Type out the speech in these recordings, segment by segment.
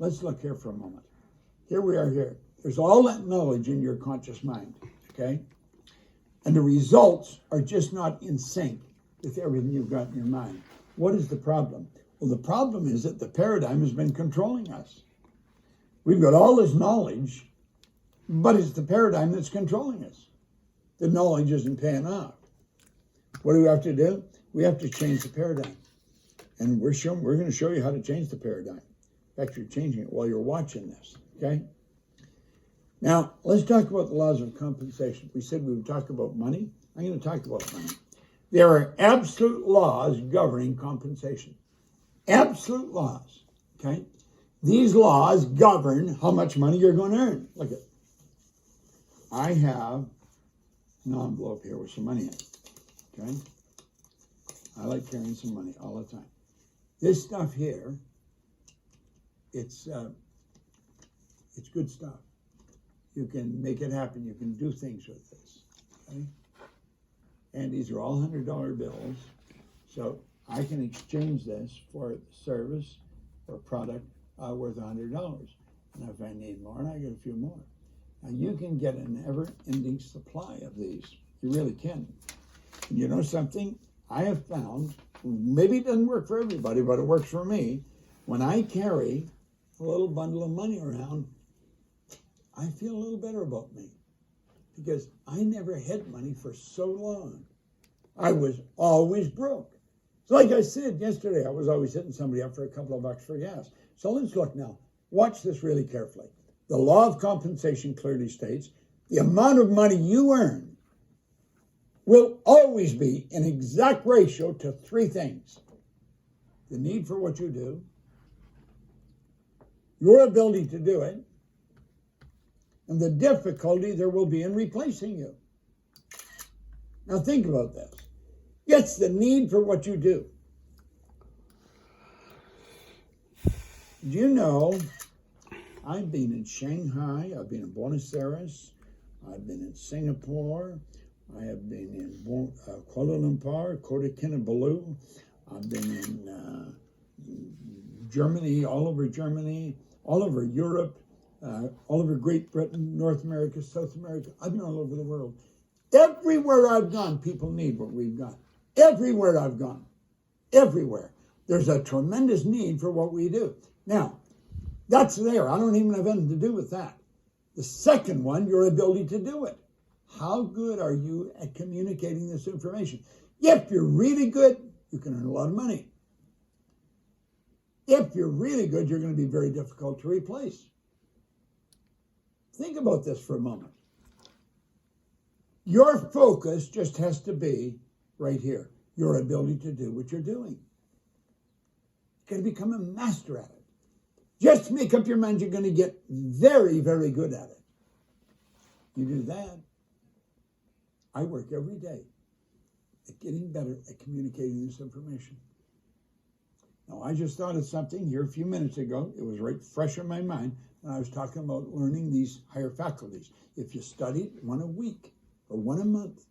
let's look here for a moment. Here we are here. There's all that knowledge in your conscious mind, okay? And the results are just not in sync with everything you've got in your mind. What is the problem? Well, the problem is that the paradigm has been controlling us. We've got all this knowledge, but it's the paradigm that's controlling us. The knowledge isn't paying off. What do we have to do? We have to change the paradigm. And we're going to show you how to change the paradigm. In fact, you're changing it while you're watching this, okay? Now, let's talk about the laws of compensation. We said we would talk about money. I'm going to talk about money. There are absolute laws governing compensation. Absolute laws, okay? These laws govern how much money you're going to earn. Look at it. I have an envelope here with some money in it, okay? I like carrying some money all the time. This stuff here, it's good stuff. You can make it happen. You can do things with this, okay? And these are all $100 bills. So I can exchange this for service or product worth $100. And if I need more, I get a few more. Now you can get a never-ending supply of these. You really can. And you know something? I have found, maybe it doesn't work for everybody, but it works for me. When I carry a little bundle of money around, I feel a little better about me because I never had money for so long. I was always broke. So like I said yesterday, I was always hitting somebody up for a couple of bucks for gas. So let's look now. Watch this really carefully. The law of compensation clearly states the amount of money you earn will always be in exact ratio to three things: the need for what you do, your ability to do it, and the difficulty there will be in replacing you. Now think about this. It's the need for what you do. Do you know, I've been in Shanghai, I've been in Buenos Aires, I've been in Singapore, I have been in Kuala Lumpur, Kota Kinabalu, I've been in Germany, all over Europe, all over Great Britain, North America, South America. I've been all over the world. Everywhere I've gone, people need what we've got. Everywhere I've gone, everywhere. There's a tremendous need for what we do. Now, that's there. I don't even have anything to do with that. The second one, your ability to do it. How good are you at communicating this information? If you're really good, you can earn a lot of money. If you're really good, you're going to be very difficult to replace. Think about this for a moment. Your focus just has to be right here. Your ability to do what you're doing. You're going to become a master at it. Just make up your mind you're going to get very, very good at it. You do that. I work every day at getting better at communicating this information. Now, I just thought of something here a few minutes ago. It was right fresh in my mind, and I was talking about learning these higher faculties. If you study one a week or one a month,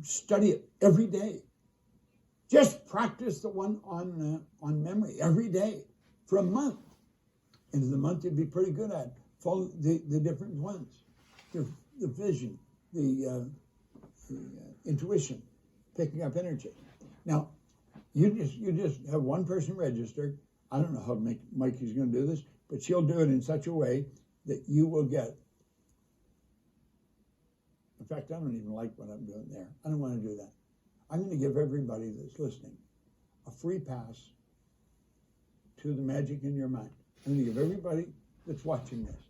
study it every day. Just practice the one on memory every day for a month. Into the month, you'd be pretty good at it. Follow the different ones. The vision, the intuition, picking up energy. Now, you just have one person registered. I don't know how Mikey's going to do this, but she'll do it in such a way that you will get. In fact, I don't even like what I'm doing there. I don't want to do that. I'm going to give everybody that's listening a free pass to the magic in your mind. I'm going to give everybody that's watching this,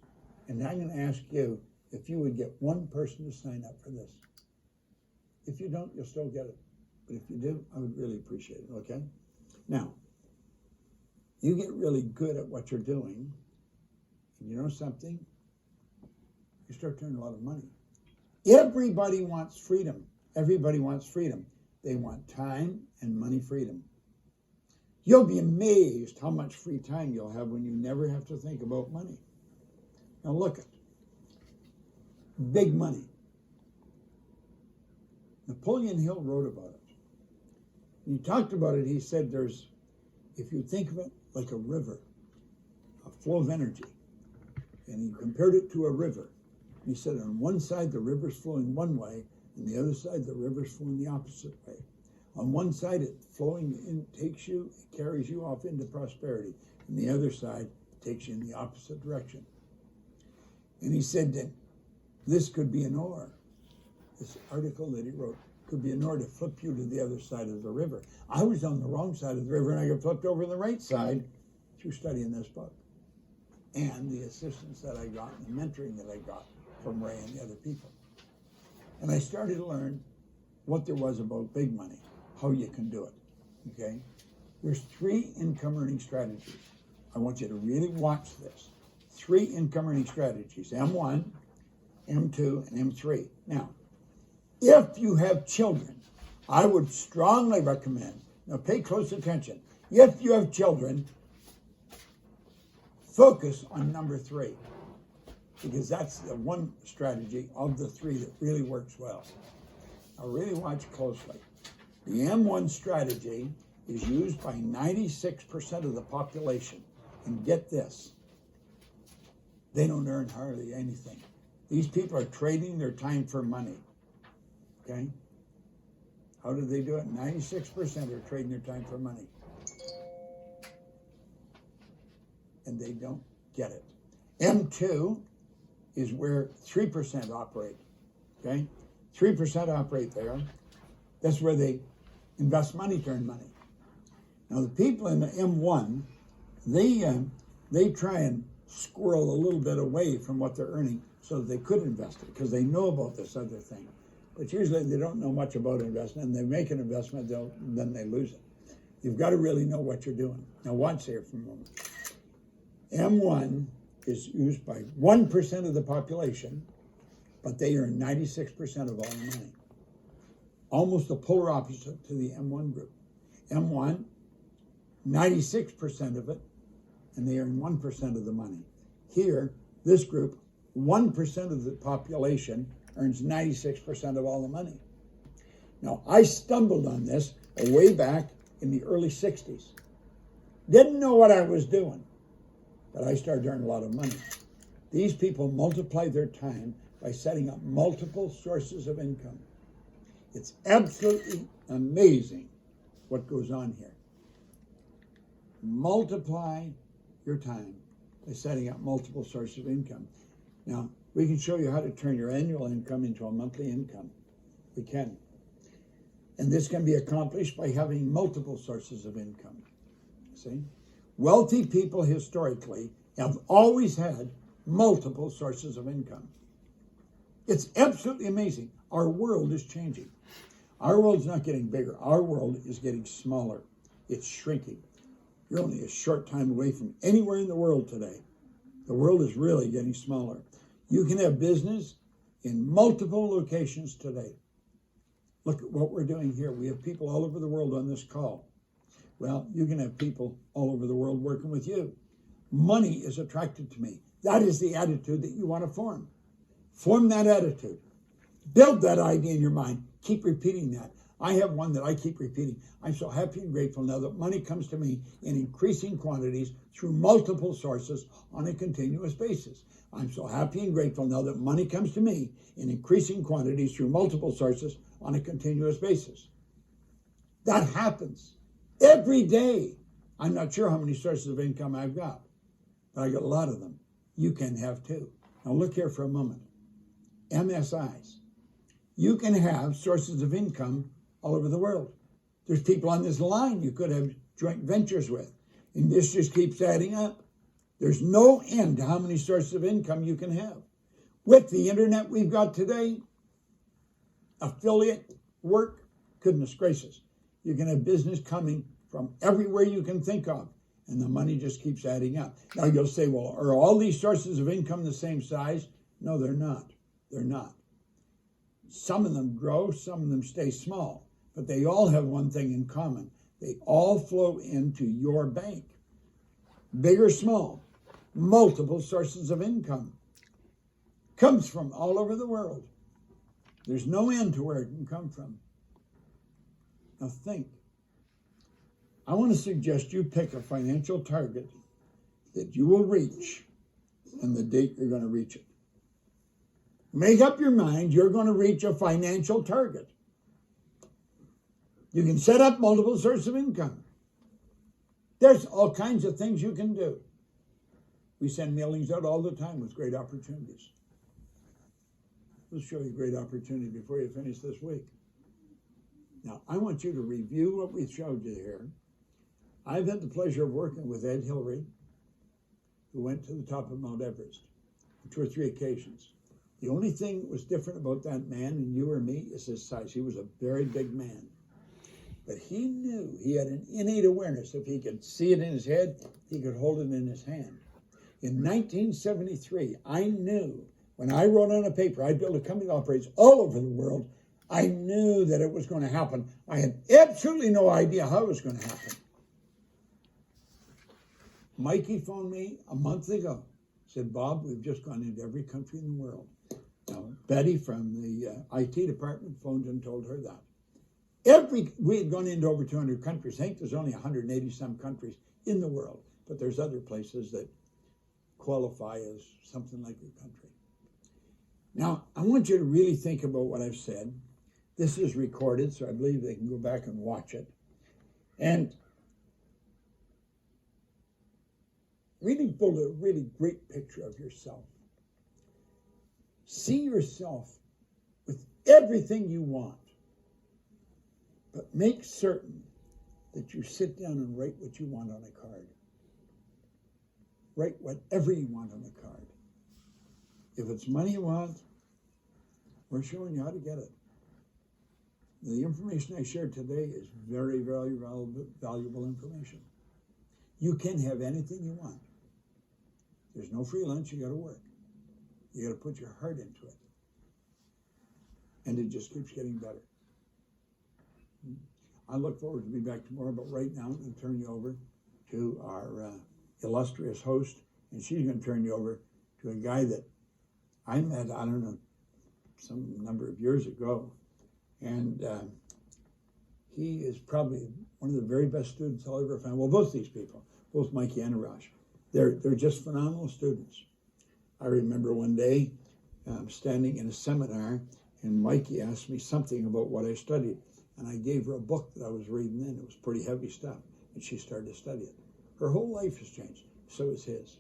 and I'm going to ask you if you would get one person to sign up for this. If you don't, you'll still get it. But if you do, I would really appreciate it, okay? Now, you get really good at what you're doing, and you know something? You start to earn a lot of money. Everybody wants freedom. Everybody wants freedom. They want time and money freedom. You'll be amazed how much free time you'll have when you never have to think about money. Now look at big money. Napoleon Hill wrote about it. He talked about it. He said if you think of it like a river, flow of energy. And he compared it to a river. He said on one side the river's flowing one way, and the other side the river's flowing the opposite way. On one side it flowing in, takes you, it carries you off into prosperity. And the other side takes you in the opposite direction. And he said that this could be an oar. This article that he wrote could be an oar to flip you to the other side of the river. I was on the wrong side of the river, and I got flipped over to the right side through studying this book and the assistance that I got and the mentoring that I got from Ray and the other people. And I started to learn what there was about big money, how you can do it, okay? There's 3 income earning strategies. I want you to really watch this. 3 income earning strategies, M1, M2, and M3. Now, if you have children, I would strongly recommend, now pay close attention, if you have children, focus on number 3, because that's the one strategy of the 3 that really works well. Now really watch closely. The M1 strategy is used by 96% of the population. And get this, they don't earn hardly anything. These people are trading their time for money. Okay? How do they do it? 96% are trading their time for money. And they don't get it. M2 is where 3% operate. Okay? 3% operate there. That's where they invest money to earn money. Now the people in the M1, they try and squirrel a little bit away from what they're earning so that they could invest it because they know about this other thing. But usually they don't know much about investment, and they make an investment, then they lose it. You've got to really know what you're doing. Now watch here for a moment. M1 is used by 1% of the population, but they earn 96% of all the money. Almost the polar opposite to the M1 group. M1, 96% of it, and they earn 1% of the money. Here, this group, 1% of the population earns 96% of all the money. Now, I stumbled on this way back in the early 60s. Didn't know what I was doing, but I started to earn a lot of money. These people multiply their time by setting up multiple sources of income. It's absolutely amazing what goes on here. Multiply your time by setting up multiple sources of income. Now, we can show you how to turn your annual income into a monthly income. We can. And this can be accomplished by having multiple sources of income. See? Wealthy people historically have always had multiple sources of income. It's absolutely amazing. Our world is changing. Our world's not getting bigger. Our world is getting smaller. It's shrinking. You're only a short time away from anywhere in the world today. The world is really getting smaller. You can have business in multiple locations today. Look at what we're doing here. We have people all over the world on this call. Well, you can have people all over the world working with you. Money is attracted to me. That is the attitude that you want to form. Form that attitude. Build that idea in your mind. Keep repeating that. I have one that I keep repeating. I'm so happy and grateful now that money comes to me in increasing quantities through multiple sources on a continuous basis. I'm so happy and grateful now that money comes to me in increasing quantities through multiple sources on a continuous basis. That happens every day. I'm not sure how many sources of income I've got, but I got a lot of them. You can have too. Now look here for a moment. MSIs. You can have sources of income all over the world. There's people on this line you could have joint ventures with, and this just keeps adding up. There's no end to how many sources of income you can have. With the internet we've got today, affiliate work, goodness gracious, you can have business coming from everywhere you can think of, and the money just keeps adding up. Now you'll say, well, are all these sources of income the same size? No, they're not. They're not. Some of them grow, some of them stay small, but they all have one thing in common. They all flow into your bank. Big or small, multiple sources of income. Comes from all over the world. There's no end to where it can come from. Now think. I want to suggest you pick a financial target that you will reach and the date you're going to reach it. Make up your mind you're going to reach a financial target. You can set up multiple sources of income. There's all kinds of things you can do. We send mailings out all the time with great opportunities. We'll show you a great opportunity before you finish this week. Now, I want you to review what we showed you here. I've had the pleasure of working with Ed Hillary, who went to the top of Mount Everest on 2 or 3 occasions. The only thing that was different about that man and you or me is his size. He was a very big man. But he knew, he had an innate awareness. If he could see it in his head, he could hold it in his hand. In 1973, I knew when I wrote on a paper, I built a company that operates all over the world. I knew that it was going to happen. I had absolutely no idea how it was going to happen. Mikey phoned me a month ago. Said, Bob, we've just gone into every country in the world. Now, Betty from the IT department phoned and told her that. We had gone into over 200 countries. I think there's only 180 some countries in the world, but there's other places that qualify as something like a country. Now, I want you to really think about what I've said. This is recorded, so I believe they can go back and watch it. And really build a really great picture of yourself. See yourself with everything you want. But make certain that you sit down and write what you want on a card. Write whatever you want on a card. If it's money you want, we're showing you how to get it. The information I shared today is very, very valuable information. You can have anything you want. There's no free lunch, you got to work. You got to put your heart into it. And it just keeps getting better. I look forward to be back tomorrow, but right now I'm going to turn you over to our illustrious host, and she's going to turn you over to a guy that I met, I don't know, some number of years ago, and he is probably one of the very best students I'll ever find. Well, both these people, both Mikey and Arash, they're just phenomenal students. I remember one day standing in a seminar, and Mikey asked me something about what I studied. And I gave her a book that I was reading then. It was pretty heavy stuff. And she started to study it. Her whole life has changed. So is his.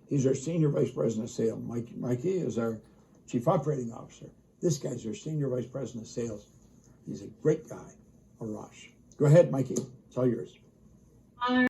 He's our Senior Vice President of Sales. Mikey is our Chief Operating Officer. This guy's our Senior Vice President of Sales. He's a great guy, Arash. Go ahead, Mikey. It's all yours.